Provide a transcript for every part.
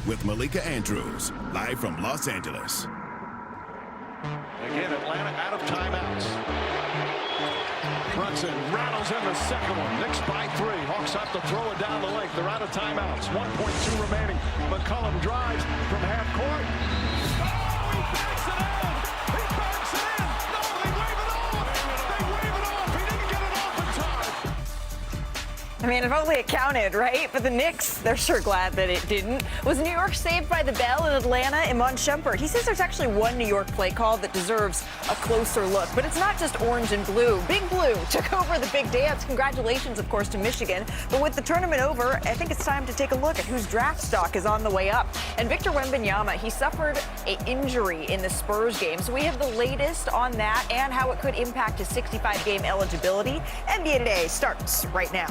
with Malika Andrews, live from Los Angeles. Again, Atlanta out of timeouts. Brunson rattles in the second one. Knicks by 3. Hawks have to throw it down the lane. They're out of timeouts. 1.2 remaining. McCollum drives from half court. Oh, he banks it in! He banks it in! No, they wave it off! They wave it off! He didn't get it off in time! I mean, if only it counted, right? But the Knicks, they're sure glad that it didn't. Was New York saved by the bell in Atlanta? Iman Shumpert, he says there's actually one New York play call that deserves a closer look. But it's not just orange and blue. Big Blue took over the big dance. Congratulations, of course, to Michigan. But with the tournament over, I think it's time to take a look at whose draft stock is on the way up. And Victor Wembanyama, he suffered an injury in the Spurs game. So we have the latest on that and how it could impact his 65-game eligibility. NBA Today starts right now.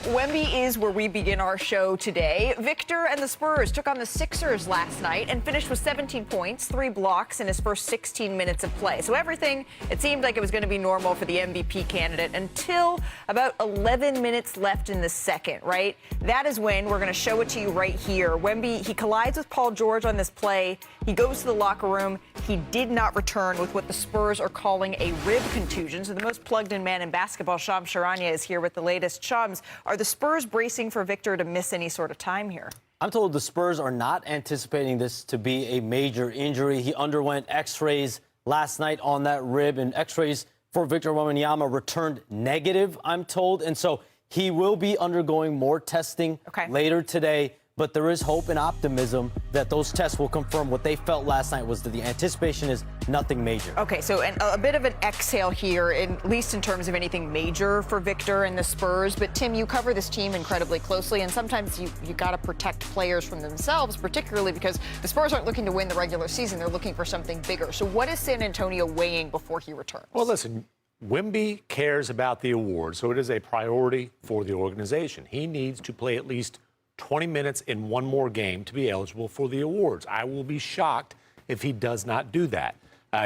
Wemby is where we begin our show today. Victor and the Spurs took on the Sixers last night and finished with 17 points, 3 blocks in his first 16 minutes of play. So everything, it seemed like it was going to be normal for the MVP candidate until about 11 minutes left in the second, right? That is when we're going to show it to you right here. Wemby, he collides with Paul George on this play. He goes to the locker room. He did not return with what the Spurs are calling a rib contusion. So the most plugged-in man in basketball, Shams Charania, is here with the latest. Shams, are the Spurs bracing for Victor to miss any sort of time here? I'm told the Spurs are not anticipating this to be a major injury. He underwent x-rays last night on that rib, and x-rays for Victor Wembanyama returned negative, I'm told. And so he will be undergoing more testing later today. But there is hope and optimism that those tests will confirm what they felt last night was that the anticipation is nothing major. Okay, so a bit of an exhale here, at least in terms of anything major for Victor and the Spurs. But, Tim, you cover this team incredibly closely, and sometimes you got to protect players from themselves, particularly because the Spurs aren't looking to win the regular season. They're looking for something bigger. So what is San Antonio weighing before he returns? Well, listen, Wemby cares about the award, so it is a priority for the organization. He needs to play at least 20 minutes in one more game to be eligible for the awards. I will be shocked if he does not do that.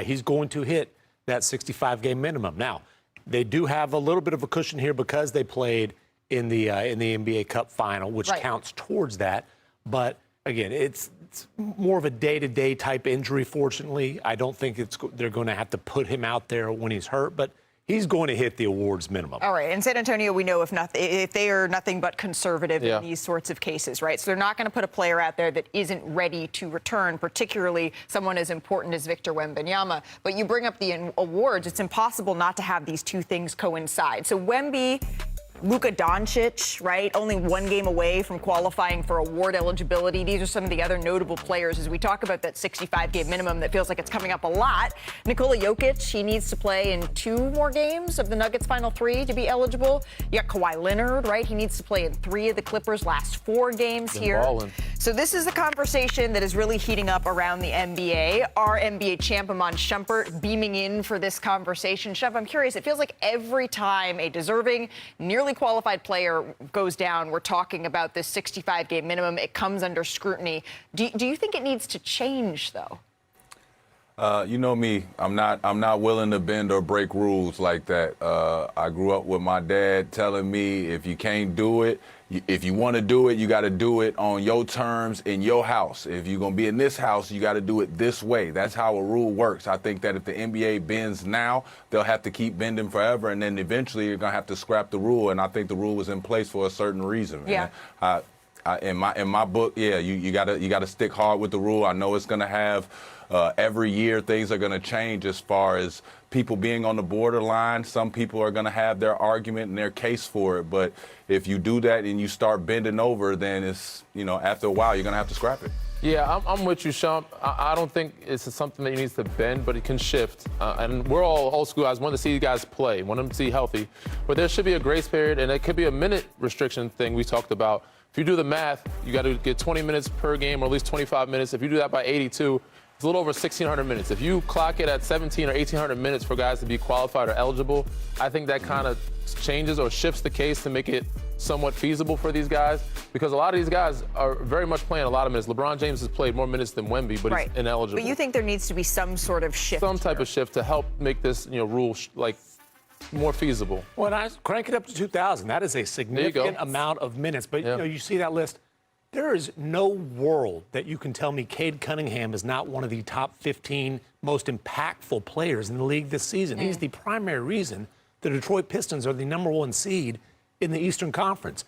He's going to hit that 65-game minimum. Now, they do have a little bit of a cushion here because they played in the NBA Cup final, which counts towards that. But, again, it's more of a day-to-day type injury, fortunately. I don't think they're going to have to put him out there when he's hurt. But he's going to hit the awards minimum. All right. In San Antonio, we know if they are nothing but conservative in these sorts of cases, right? So they're not going to put a player out there that isn't ready to return, particularly someone as important as Victor Wembanyama. But you bring up the awards. It's impossible not to have these two things coincide. So Wemby, Luka Doncic, right? Only one game away from qualifying for award eligibility. These are some of the other notable players as we talk about that 65-game minimum that feels like it's coming up a lot. Nikola Jokic, he needs to play in 2 more games of the Nuggets' final 3 to be eligible. You got Kawhi Leonard, right? He needs to play in 3 of the Clippers' last 4 games here. So this is a conversation that is really heating up around the NBA. Our NBA champ, Iman Shumpert, beaming in for this conversation. Shump, I'm curious. It feels like every time a deserving, nearly qualified player goes down, we're talking about this 65-game minimum. It comes under scrutiny. Do you think it needs to change, though? You know me, I'm not willing to bend or break rules like that. I grew up with my dad telling me if you can't do it, if you want to do it, you got to do it on your terms in your house. If you're going to be in this house, you got to do it this way. That's how a rule works. I think that if the NBA bends now, they'll have to keep bending forever, and then eventually you're going to have to scrap the rule, and I think the rule was in place for a certain reason. Yeah. In my book, you gotta stick hard with the rule. I know it's gonna have every year things are gonna change as far as people being on the borderline. Some people are gonna have their argument and their case for it, but if you do that and you start bending over, then it's after a while you're gonna have to scrap it. Yeah, I'm with you, Shump. I don't think it's something that needs to bend, but it can shift. And we're all old school guys, want to see you guys play, want them to see healthy. But there should be a grace period, and it could be a minute restriction thing we talked about. If you do the math, you got to get 20 minutes per game, or at least 25 minutes. If you do that by 82, it's a little over 1,600 minutes. If you clock it at 1,700 or 1,800 minutes for guys to be qualified or eligible, I think that kind of changes or shifts the case to make it somewhat feasible for these guys, because a lot of these guys are very much playing a lot of minutes. LeBron James has played more minutes than Wemby, but he's ineligible. But you think there needs to be some sort of shift? Some type of shift to help make this rule more feasible. Well, and I crank it up to 2,000. That is a significant amount of minutes. But you see that list. There is no world that you can tell me Cade Cunningham is not one of the top 15 most impactful players in the league this season. He's the primary reason the Detroit Pistons are the #1 seed in the Eastern Conference.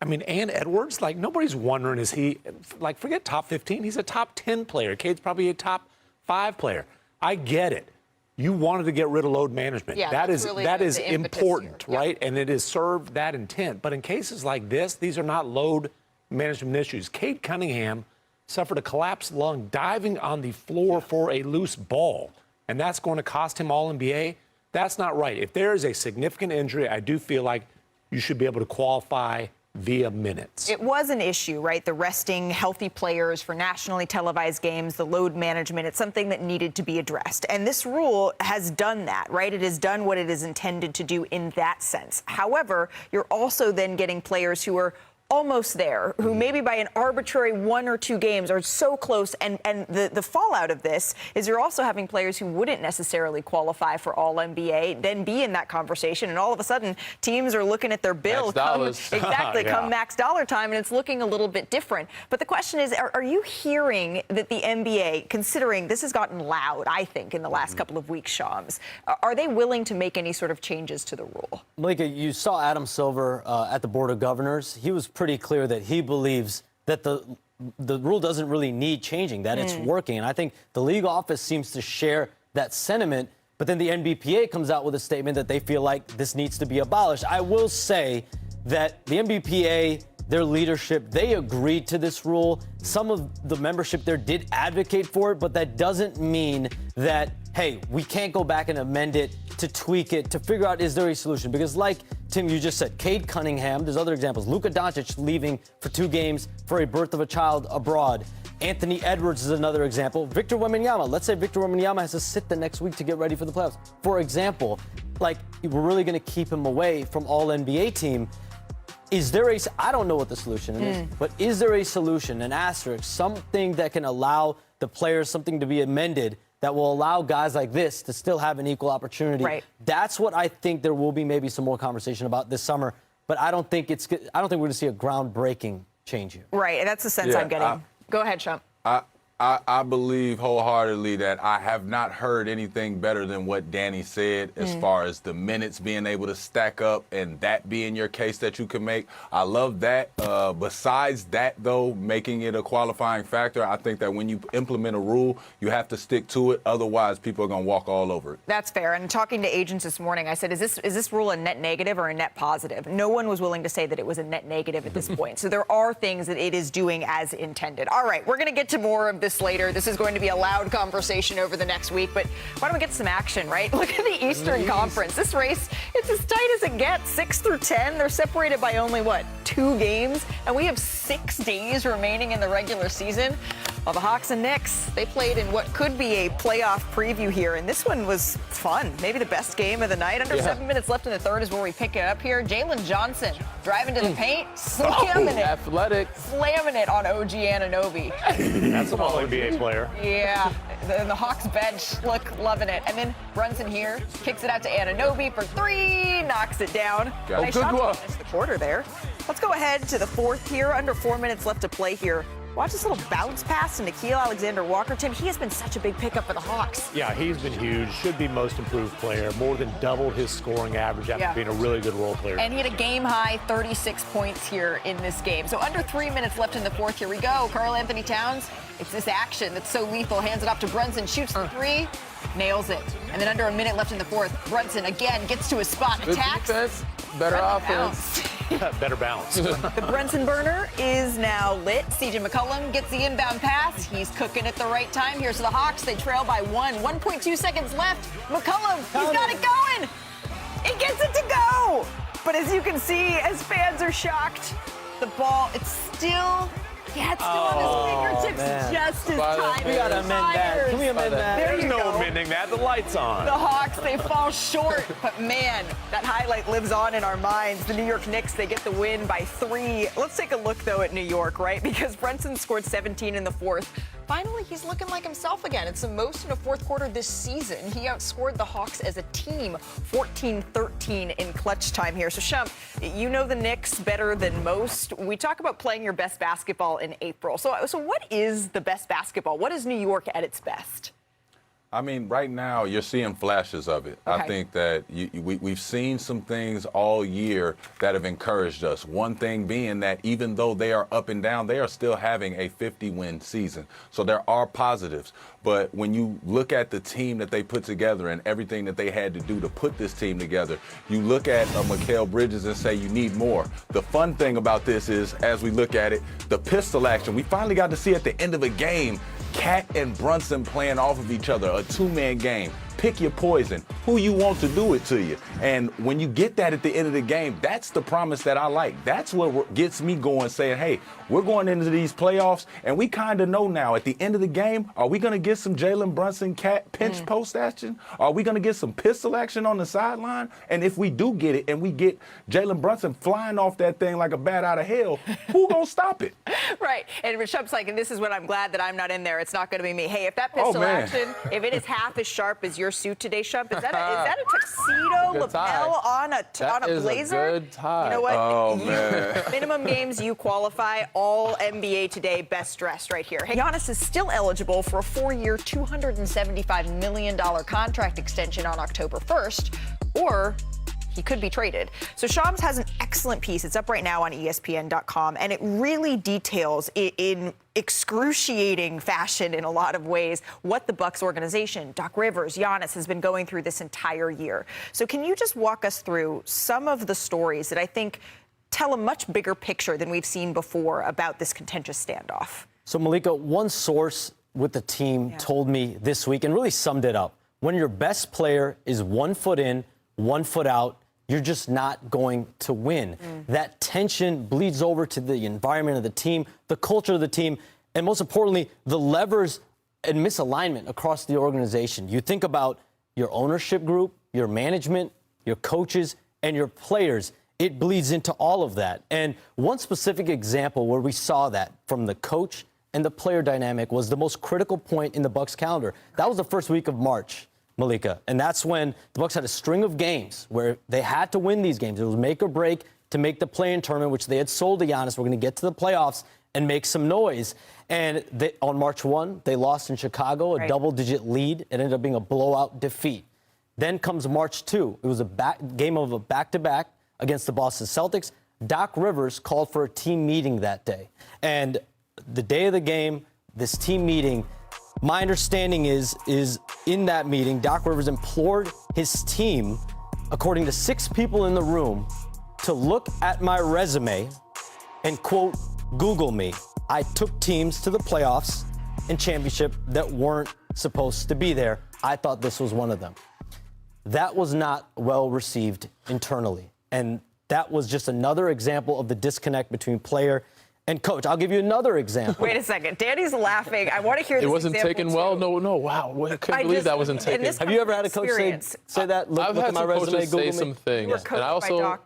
I mean, and Edwards, like, nobody's wondering, is he, like, forget top 15. He's a top 10 player. Cade's probably a top 5 player. I get it. You wanted to get rid of load management. Yeah, that is the important, here. right? And it has served that intent. But in cases like this, these are not load management issues. Cade Cunningham suffered a collapsed lung diving on the floor for a loose ball, and that's going to cost him All-NBA. That's not right. If there is a significant injury, I do feel like you should be able to qualify via minutes. It was an issue, right? The resting healthy players for nationally televised games, the load management, it's something that needed to be addressed. And this rule has done that, right? It has done what it is intended to do in that sense. However, you're also then getting players who are almost there, who maybe by an arbitrary 1 or 2 games are so close. And the fallout of this is you're also having players who wouldn't necessarily qualify for All-NBA, then be in that conversation. And all of a sudden, teams are looking at their bill come max dollar time, and it's looking a little bit different. But the question is, are you hearing that the NBA, considering this has gotten loud, I think, in the last couple of weeks, Shams, are they willing to make any sort of changes to the rule? Malika, you saw Adam Silver at the Board of Governors. He was pretty clear that he believes that the rule doesn't really need changing, that it's working. And I think the league office seems to share that sentiment. But then the NBPA comes out with a statement that they feel like this needs to be abolished. I will say that the NBPA, their leadership, they agreed to this rule. Some of the membership there did advocate for it, but that doesn't mean that, hey, we can't go back and amend it, to tweak it, to figure out, is there a solution? Because like, Tim, you just said, Cade Cunningham, there's other examples. Luka Doncic leaving for 2 games for a birth of a child abroad. Anthony Edwards is another example. Victor Wembanyama, let's say Victor Wembanyama has to sit the next week to get ready for the playoffs. For example, like, we're really going to keep him away from All-NBA team. Is there I don't know what the solution is, but is there a solution, an asterisk, something that can allow the players, something to be amended that will allow guys like this to still have an equal opportunity? Right. That's what I think there will be maybe some more conversation about this summer, but I don't think we're going to see a groundbreaking change here. Right, and that's the sense I'm getting. Go ahead, Shump. I believe wholeheartedly that I have not heard anything better than what Danny said as far as the minutes being able to stack up and that being your case that you can make. I love that. Besides that, though, making it a qualifying factor, I think that when you implement a rule, you have to stick to it. Otherwise, people are going to walk all over it. That's fair. And talking to agents this morning, I said, is this rule a net negative or a net positive? No one was willing to say that it was a net negative at this point. So there are things that it is doing as intended. All right, we're going to get to more of this later. This is going to be a loud conversation over the next week, but why don't we get some action, right? Look at the Eastern Conference. This race, it's as tight as it gets, 6 through 10. They're separated by only, 2 games? And we have 6 days remaining in the regular season. Well, the Hawks and Knicks, they played in what could be a playoff preview here, and this one was fun. Maybe the best game of the night. Under 7 minutes left in the third is where we pick it up here. Jalen Johnson driving to the paint, slamming it. Athletic. Slamming it on OG Anunoby. That's an All-NBA player. Yeah, the Hawks bench, loving it. And then Brunson here, kicks it out to Anunoby for 3, knocks it down. Nice shot to finish the quarter there. Let's go ahead to the fourth here. Under 4 minutes left to play here. Watch this little bounce pass to Nickeil Alexander-Walker. Tim, he has been such a big pickup for the Hawks. Yeah, he's been huge. Should be most improved player. More than doubled his scoring average after being a really good role player. And he had a game-high 36 points here in this game. So under 3 minutes left in the fourth. Here we go. Karl-Anthony Towns. It's this action that's so lethal. Hands it off to Brunson. Shoots the 3. Nails it. And then under a minute left in the fourth, Brunson again gets to his spot. Good attacks. defense, better offense. Better bounce. The Brunson burner is now lit. CJ McCollum gets the inbound pass. He's cooking at the right time. Here's the Hawks. They trail by 1. 1.2 seconds left. McCollum, he's got it going. He gets it to go. But as you can see, as fans are shocked, the ball, it's still on his fingertips just as tight. We gotta amend that. Can we amend that? There's no amending that. The light's on. The Hawks, they fall short. But, man, that highlight lives on in our minds. The New York Knicks, they get the win by 3. Let's take a look, though, at New York, right? Because Brunson scored 17 in the fourth. finally he's looking like himself again. It's the most in a fourth quarter this season. He outscored the Hawks as a team 14-13 in clutch time here. So, Shump, you know the Knicks better than most. We talk about playing your best basketball in April. So what is the best basketball? What is New York at its best? I mean, right now you're seeing flashes of it. Okay. I think that we've seen some things all year that have encouraged us. One thing being that even though they are up and down, they are still having a 50-win season. So there are positives. But when you look at the team that they put together and everything that they had to do to put this team together, you look at Mikal Bridges and say you need more. The fun thing about this is, as we look at it, the pistol action. We finally got to see at the end of a game Cat and Brunson playing off of each other, a two-man game. Pick your poison, who you want to do it to you. And when you get that at the end of the game, that's the promise that I like. That's what gets me going, saying, hey, we're going into these playoffs, and we kind of know now at the end of the game, are we going to get some Jalen Brunson Cat pinch post action? Are we going to get some pistol action on the sideline? And if we do get it and we get Jalen Brunson flying off that thing like a bat out of hell, who going to stop it? Right. And Rishabh's like, and this is what I'm glad that I'm not in there. It's not going to be me. Hey, if that pistol action, if it is half as sharp as your suit today, Shump, is that a tuxedo lapel on a blazer? A good tie. You know what? Oh, man. Minimum games you qualify. All NBA Today best dressed right here. Hey, Giannis is still eligible for a 4-year, $275 million contract extension on October 1st, or he could be traded. So Shams has an excellent piece. It's up right now on ESPN.com, and it really details in excruciating fashion in a lot of ways what the Bucks organization, Doc Rivers, Giannis, has been going through this entire year. So can you just walk us through some of the stories that I think tell a much bigger picture than we've seen before about this contentious standoff? So, Malika, one source with the team told me this week and really summed it up. When your best player is 1 foot in, 1 foot out, you're just not going to win. That tension bleeds over to the environment of the team, the culture of the team, and most importantly, the levers and misalignment across the organization. You think about your ownership group, your management, your coaches, and your players. It bleeds into all of that. And one specific example where we saw that from the coach and the player dynamic was the most critical point in the Bucks calendar. That was the first week of March, Malika. And that's when the Bucks had a string of games where they had to win these games. It was make or break to make the play-in tournament, which they had sold to Giannis. We're going to get to the playoffs and make some noise. And on March 1, they lost in Chicago, a double-digit lead. It ended up being a blowout defeat. Then comes March 2. It was a game of a back-to-back against the Boston Celtics. Doc Rivers called for a team meeting that day. And the day of the game, this team meeting, my understanding is in that meeting, Doc Rivers implored his team, according to 6 people in the room, to look at my resume and, quote, Google me. I took teams to the playoffs and championship that weren't supposed to be there. I thought this was one of them. That was not well received internally. And that was just another example of the disconnect between player and coach. I'll give you another example. Wait a second. Danny's laughing. I want to hear this. It wasn't taken too. well? No. Wow. I couldn't believe that wasn't taken. Have you ever had a coach say that? Look at my resume, Google me? I've had some coaches say some things. And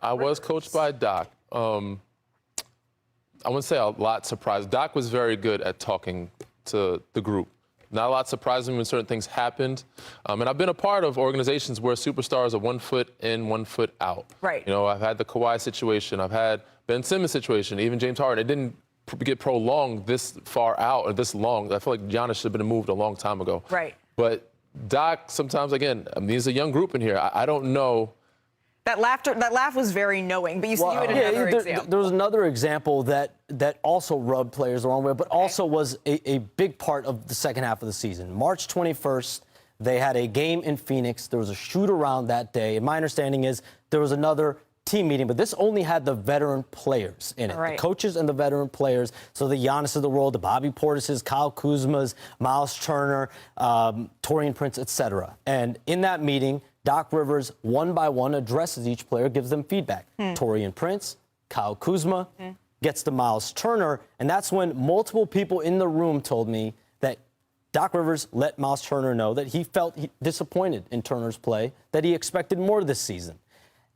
I was coached by Doc. I wouldn't say a lot surprised. Doc was very good at talking to the group. Not a lot surprised me when certain things happened. And I've been a part of organizations where superstars are 1 foot in, 1 foot out. Right. You know, I've had the Kawhi situation. I've had Ben Simmons situation, even James Harden. It didn't get prolonged this far out or this long. I feel like Giannis should have been moved a long time ago. Right. But Doc, sometimes, again, there's a young group in here. I don't know. That laugh was very knowing, but you had another example. There was another example that also rubbed players the wrong way, but also was a big part of the second half of the season. March 21st, they had a game in Phoenix. There was a shoot-around that day. And my understanding is there was another team meeting, but this only had the veteran players in it, the coaches and the veteran players. So the Giannis of the world, the Bobby Portises, Kyle Kuzmas, Miles Turner, Taurean Prince, etc. And in that meeting, Doc Rivers, one by one, addresses each player, gives them feedback. Taurean Prince, Kyle Kuzma, gets to Miles Turner, and that's when multiple people in the room told me that Doc Rivers let Miles Turner know that he felt disappointed in Turner's play, that he expected more this season.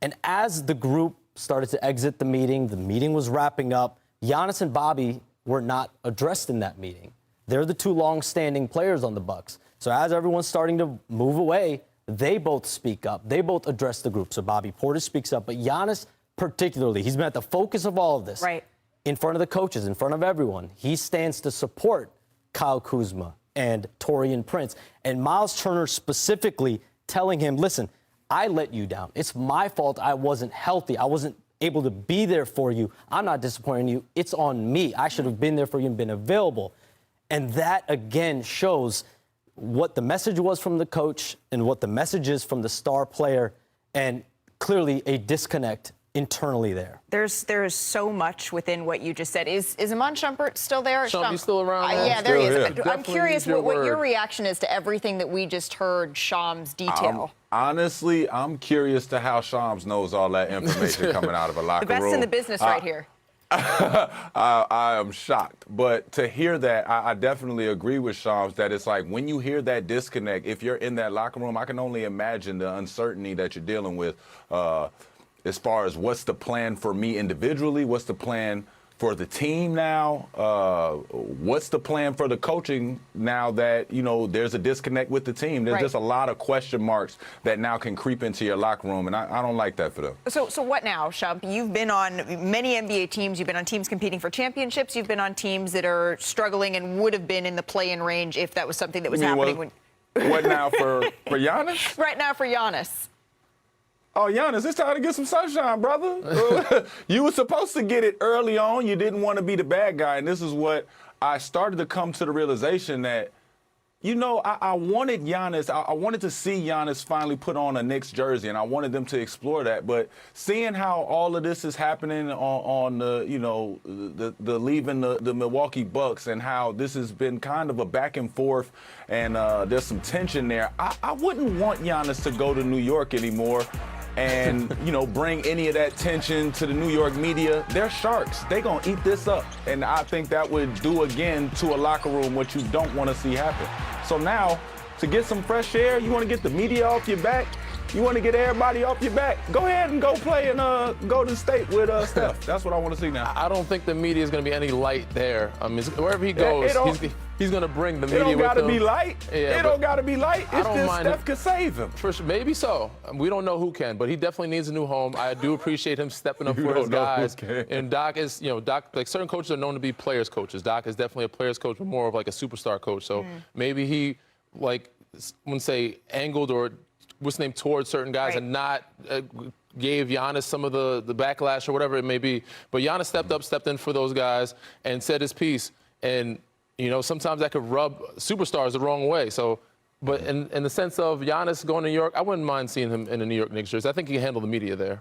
And as the group started to exit the meeting was wrapping up, Giannis and Bobby were not addressed in that meeting. They're the two long-standing players on the Bucks. So as everyone's starting to move away, they both speak up. They both address the group. So Bobby Portis speaks up, but Giannis particularly, he's been at the focus of all of this. Right. In front of the coaches, in front of everyone. He stands to support Kyle Kuzma and Taurean Prince. And Miles Turner specifically telling him, listen, I let you down. It's my fault I wasn't healthy. I wasn't able to be there for you. I'm not disappointing you. It's on me. I should have been there for you and been available. And that, again, shows what the message was from the coach and what the message is from the star player, and clearly a disconnect internally there. There is so much within what you just said. Is Iman Shumpert still there? Shump, he's still around. Yeah, there he is. I'm Definitely curious use your what your word. reaction is to everything that we just heard Sham's detail. Honestly, I'm curious to how Shams knows all that information coming out of a locker The best room. in the business right here. I am shocked. But to hear that, I definitely agree with Shams that it's like when you hear that disconnect, if you're in that locker room, I can only imagine the uncertainty that you're dealing with as far as what's the plan for me individually, what's the plan for the team now, what's the plan for the coaching now that, you know, there's a disconnect with the team. There's just a lot of question marks that now can creep into your locker room, and I don't like that for them. So what now, Shump? You've been on many NBA teams. You've been on teams competing for championships. You've been on teams that are struggling and would have been in the play-in range if that was something that was happening. What now for Giannis? Right now for Giannis. Oh, Giannis, it's time to get some sunshine, brother. You were supposed to get it early on. You didn't want to be the bad guy. And this is what I started to come to the realization that, you know, I wanted Giannis. I wanted to see Giannis finally put on a Knicks jersey, and I wanted them to explore that. But seeing how all of this is happening on the, you know, the leaving the Milwaukee Bucks, and how this has been kind of a back and forth, and there's some tension there, I wouldn't want Giannis to go to New York anymore and, you know, bring any of that tension to the New York media. They're sharks. They're going to eat this up. And I think that would do again to a locker room what you don't want to see happen. So now, to get some fresh air, you want to get the media off your back, you want to get everybody off your back, go ahead and go play in Golden State with Steph. That's what I want to see now. I don't think the media is going to be any light there. I mean, wherever he goes, he's going to bring the media with him. It don't got to be light. Yeah, it don't got to be light. It's just Steph could save him. For sure, maybe so. We don't know who can, but he definitely needs a new home. I do appreciate him stepping up for his guys. And Doc is, you know, like certain coaches are known to be players coaches. Doc is definitely a players coach, but more of like a superstar coach. So maybe he, like, wouldn't say angled or what's named towards certain guys and not gave Giannis some of the backlash or whatever it may be. But Giannis stepped in for those guys and said his piece. And, you know, sometimes that could rub superstars the wrong way. So, but in the sense of Giannis going to New York, I wouldn't mind seeing him in a New York Knicks jersey. I think he can handle the media there.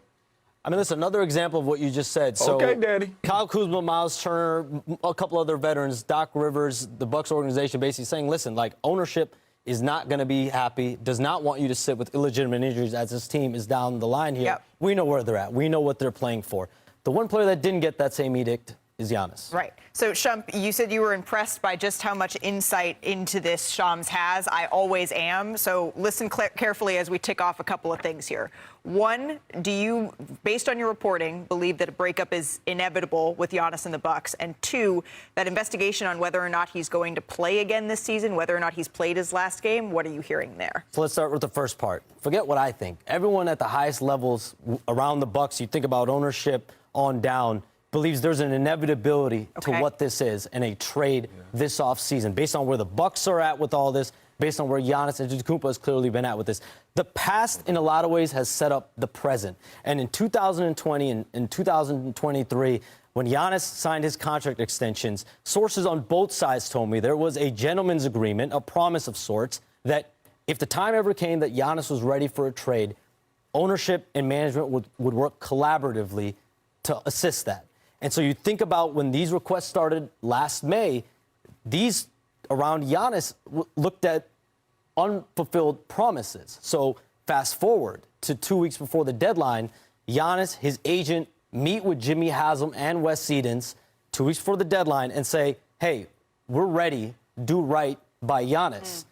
I mean, that's another example of what you just said. So, okay, Daddy. Kyle Kuzma, Miles Turner, a couple other veterans, Doc Rivers, the Bucks organization basically saying, listen, like, ownership is not going to be happy, does not want you to sit with illegitimate injuries as this team is down the line here. Yep. We know where they're at. We know what they're playing for. The one player that didn't get that same edict is Giannis. Right. So, Shump, you said you were impressed by just how much insight into this Shams has. I always am. So listen carefully as we tick off a couple of things here. One, do you, based on your reporting, believe that a breakup is inevitable with Giannis and the Bucks? And two, that investigation on whether or not he's going to play again this season, whether or not he's played his last game, what are you hearing there? So let's start with the first part. Forget what I think. Everyone at the highest levels around the Bucks, you think about ownership on down, believes there's an inevitability to what this is and a trade this offseason, based on where the Bucks are at with all this, based on where Giannis Antetokounmpo has clearly been at with this. The past, in a lot of ways, has set up the present. And in 2020 and in 2023, when Giannis signed his contract extensions, sources on both sides told me there was a gentleman's agreement, a promise of sorts, that if the time ever came that Giannis was ready for a trade, ownership and management would work collaboratively to assist that. And so you think about when these requests started last May, these around Giannis looked at unfulfilled promises. So fast forward to 2 weeks before the deadline, Giannis, his agent, meet with Jimmy Haslam and Wes Edens 2 weeks before the deadline and say, hey, we're ready, do right by Giannis.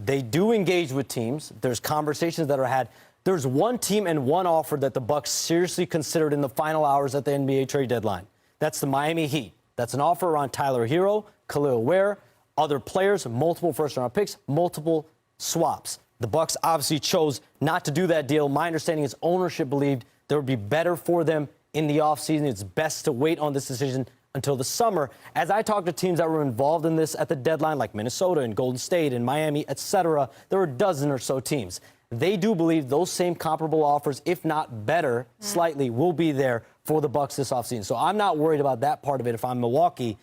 They do engage with teams. There's conversations that are had. There's one team and one offer that the Bucks seriously considered in the final hours at the NBA trade deadline. That's the Miami Heat. That's an offer around Tyler Hero, Khalil Ware, other players, multiple first-round picks, multiple swaps. The Bucks obviously chose not to do that deal. My understanding is ownership believed there would be better for them in the offseason. It's best to wait on this decision until the summer. As I talked to teams that were involved in this at the deadline, like Minnesota and Golden State and Miami, etc., there were a dozen or so teams. They do believe those same comparable offers, if not better, slightly, will be there for the Bucks this offseason. So I'm not worried about that part of it if I'm Milwaukee.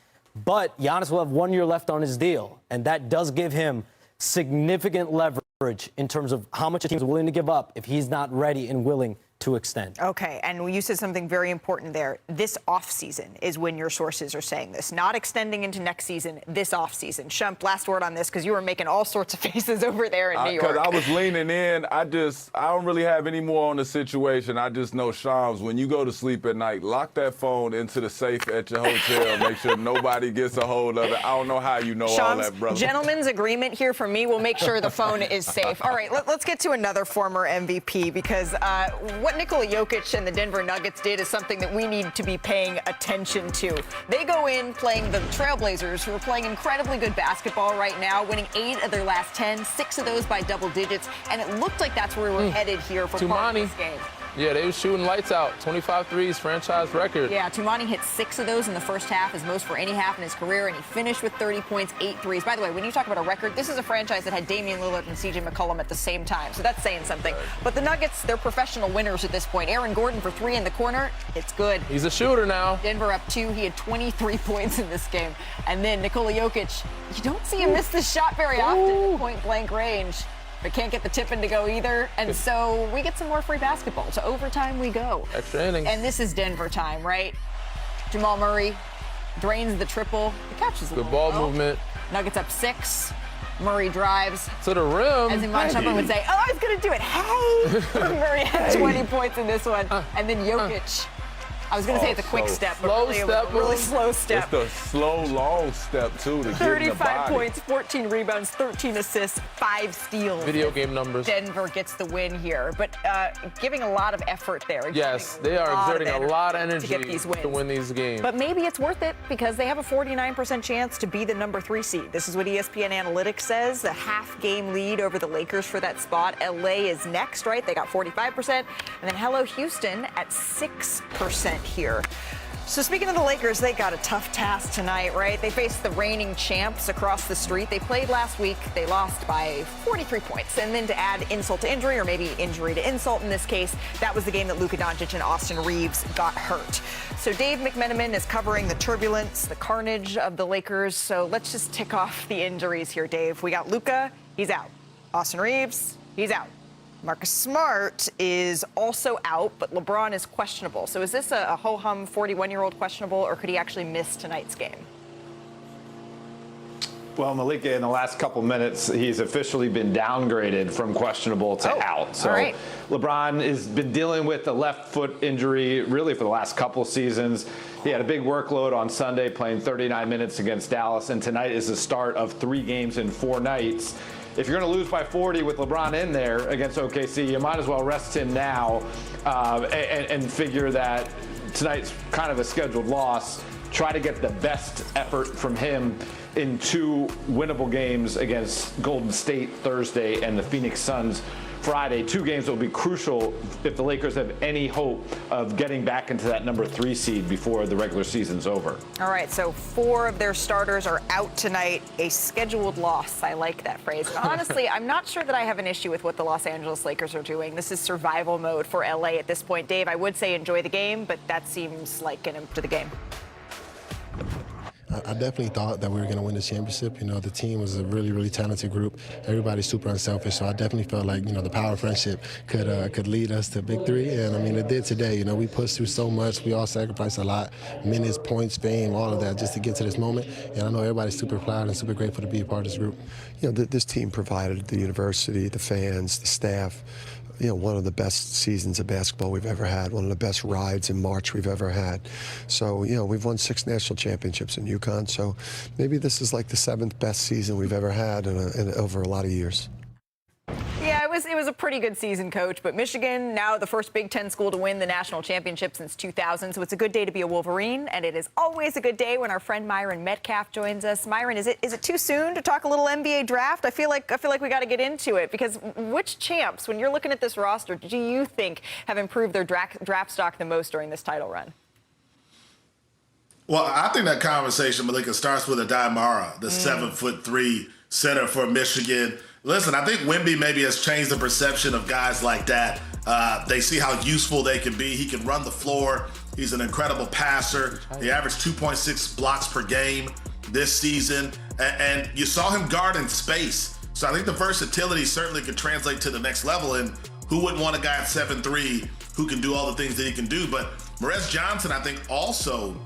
But Giannis will have 1 year left on his deal, and that does give him significant leverage in terms of how much a team is willing to give up if he's not ready and willing to extend. Okay, and you said something very important there. This offseason is when your sources are saying this, not extending into next season, this offseason. Shump, last word on this, because you were making all sorts of faces over there in New York. Because I was leaning in. I don't really have any more on the situation. I just know, Shams, when you go to sleep at night, lock that phone into the safe at your hotel. Make sure nobody gets a hold of it. I don't know how you know all that, brother. Gentlemen's agreement here from me will make sure the phone is safe. All right, let's get to another former MVP, because what Nikola Jokic and the Denver Nuggets did is something that we need to be paying attention to. They go in playing the Trailblazers, who are playing incredibly good basketball right now, winning 8 of their last 10, 6 of those by double digits, and it looked like that's where we were headed here for part of this game. Yeah, they were shooting lights out. 25 threes, franchise record. Yeah, Tumani hit 6 of those in the first half, his most for any half in his career, and he finished with 30 points, 8 threes. By the way, when you talk about a record, this is a franchise that had Damian Lillard and CJ McCollum at the same time, so that's saying something. But the Nuggets, they're professional winners at this point. Aaron Gordon for 3 in the corner, it's good. He's a shooter now. Denver up 2, he had 23 points in this game. And then Nikola Jokic, you don't see him miss this shot very often at point-blank range. But can't get the tip in to go either. And so we get some more free basketball. To overtime we go. Extra innings. And this is Denver time, right? Jamal Murray drains the triple. The catch is a Good ball low. movement. Nuggets up 6. Murray drives. To the rim. As Iman Shumpert would say, oh, I was going to do it. Hey! Murray had 20 points in this one. And then Jokic. I was going to say it's a quick step, but really it was a really slow step. It's the slow, long step, too, to get in the 35 body. points, 14 rebounds, 13 assists, 5 steals. Video game numbers. Denver gets the win here, but giving a lot of effort there. Yes, they are exerting a lot of energy to get these wins. to win these games. But maybe it's worth it because they have a 49% chance to be the number 3 seed. This is what ESPN Analytics says, a half-game lead over the Lakers for that spot. LA is next, right? They got 45%. And then hello, Houston at 6% here. So speaking of the Lakers, they got a tough task tonight, right? They faced the reigning champs across the street. They played last week. They lost by 43 points. And then to add insult to injury, or maybe injury to insult in this case, that was the game that Luka Doncic and Austin Reeves got hurt. So Dave McMenamin is covering the turbulence, the carnage of the Lakers. So let's just tick off the injuries here, Dave. We got Luka, he's out. Austin Reeves, he's out. Marcus Smart is also out, but LeBron is questionable. So is this a ho-hum 41-year-old questionable, or could he actually miss tonight's game? Well, Malika, in the last couple minutes, he's officially been downgraded from questionable to out. So LeBron has been dealing with the left foot injury really for the last couple seasons. He had a big workload on Sunday, playing 39 minutes against Dallas, and tonight is the start of 3 games in 4 nights. If you're going to lose by 40 with LeBron in there against OKC, you might as well rest him now and figure that tonight's kind of a scheduled loss. Try to get the best effort from him in 2 winnable games against Golden State Thursday and the Phoenix Suns Friday. 2 games will be crucial if the Lakers have any hope of getting back into that number 3 seed before the regular season's over. All right, so 4 of their starters are out tonight. A scheduled loss. I like that phrase. But honestly, I'm not sure that I have an issue with what the Los Angeles Lakers are doing. This is survival mode for LA at this point. Dave, I would say enjoy the game, but that seems like an end to the game. I definitely thought that we were going to win this championship. You know, the team was a really, really talented group. Everybody's super unselfish, so I definitely felt like, you know, the power of friendship could lead us to victory, and I mean, it did today. You know, we pushed through so much. We all sacrificed a lot, minutes, points, fame, all of that, just to get to this moment. And I know everybody's super proud and super grateful to be a part of this group. You know, this team provided the university, the fans, the staff, you know, one of the best seasons of basketball we've ever had, one of the best rides in March we've ever had. So, you know, we've won 6 national championships in UConn, so maybe this is like the 7th best season we've ever had in over a lot of years. Yeah, it was was a pretty good season, Coach. But Michigan, now the first Big Ten school to win the national championship since 2000. So it's a good day to be a Wolverine, and it is always a good day when our friend Myron Metcalf joins us. Myron, is it too soon to talk a little NBA draft? I feel like we got to get into it, because which champs, when you're looking at this roster, do you think have improved their draft stock the most during this title run? Well, I think that conversation, Malika, starts with Adai Mara, the 7'3" center for Michigan. Listen, I think Wemby maybe has changed the perception of guys like that. They see how useful they can be. He can run the floor. He's an incredible passer. He averaged 2.6 blocks per game this season. And you saw him guard in space. So I think the versatility certainly could translate to the next level. And who wouldn't want a guy at 7'3" who can do all the things that he can do? But Morez Johnson, I think, also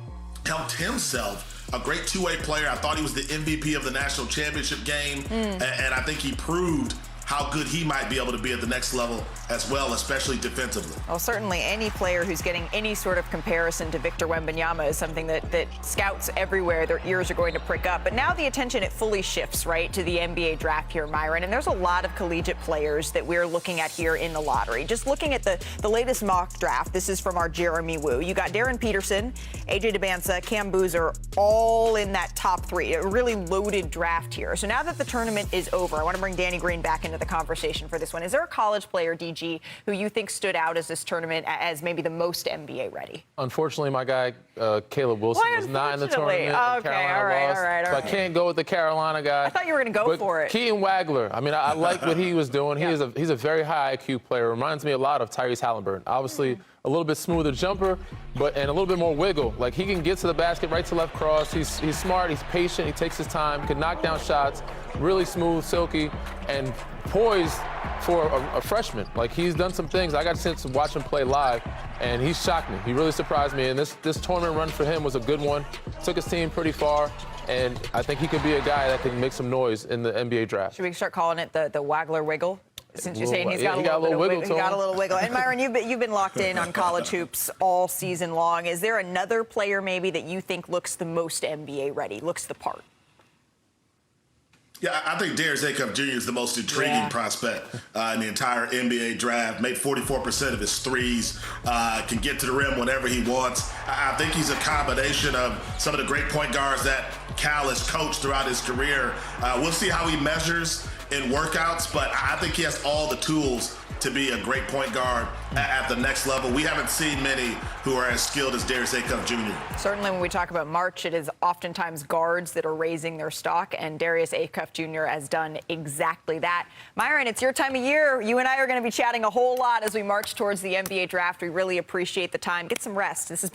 helped himself. A great two-way player. I thought he was the MVP of the national championship game, and I think he proved how good he might be able to be at the next level as well, especially defensively. Well, certainly any player who's getting any sort of comparison to Victor Wembanyama is something that scouts everywhere, their ears are going to prick up. But now the attention, it fully shifts, right, to the NBA draft here, Myron. And there's a lot of collegiate players that we're looking at here in the lottery. Just looking at the latest mock draft, this is from our Jeremy Wu. You got Darren Peterson, AJ DeBanza, Cam Boozer, all in that top three. A really loaded draft here. So now that the tournament is over, I want to bring Danny Green back into the conversation for this one. Is there a college player, DG, who you think stood out as this tournament as maybe the most NBA ready? Unfortunately, my guy, Caleb Wilson, was not in the tournament. Okay, all right. So I can't go with the Carolina guy. I thought you were going to go for it. Keaton Wagler, I mean, I like what he was doing. He's a very high IQ player. Reminds me a lot of Tyrese Halliburton. Obviously, a little bit smoother jumper, and a little bit more wiggle. Like, he can get to the basket, right to left cross. He's smart, he's patient, he takes his time, can knock down shots, really smooth, silky, and poised for a freshman. Like, he's done some things. I got a chance to watch him play live, and he shocked me. He really surprised me, and this tournament run for him was a good one. Took his team pretty far, and I think he could be a guy that can make some noise in the NBA draft. Should we start calling it the Wagler wiggle? Since you're saying he's got a little wiggle. He got a little wiggle. And Myron, you've been locked in on college hoops all season long. Is there another player maybe that you think looks the most NBA ready, looks the part? Yeah, I think Darius Acuff Jr. is the most intriguing prospect in the entire NBA draft. Made 44% of his threes, can get to the rim whenever he wants. I think he's a combination of some of the great point guards that Cal has coached throughout his career. We'll see how he measures in workouts, but I think he has all the tools to be a great point guard at the next level. We haven't seen many who are as skilled as Darius Acuff Jr. Certainly when we talk about March, it is oftentimes guards that are raising their stock, and Darius Acuff Jr. has done exactly that. Myron, it's your time of year. You and I are going to be chatting a whole lot as we march towards the NBA draft. We really appreciate the time. Get some rest. This has been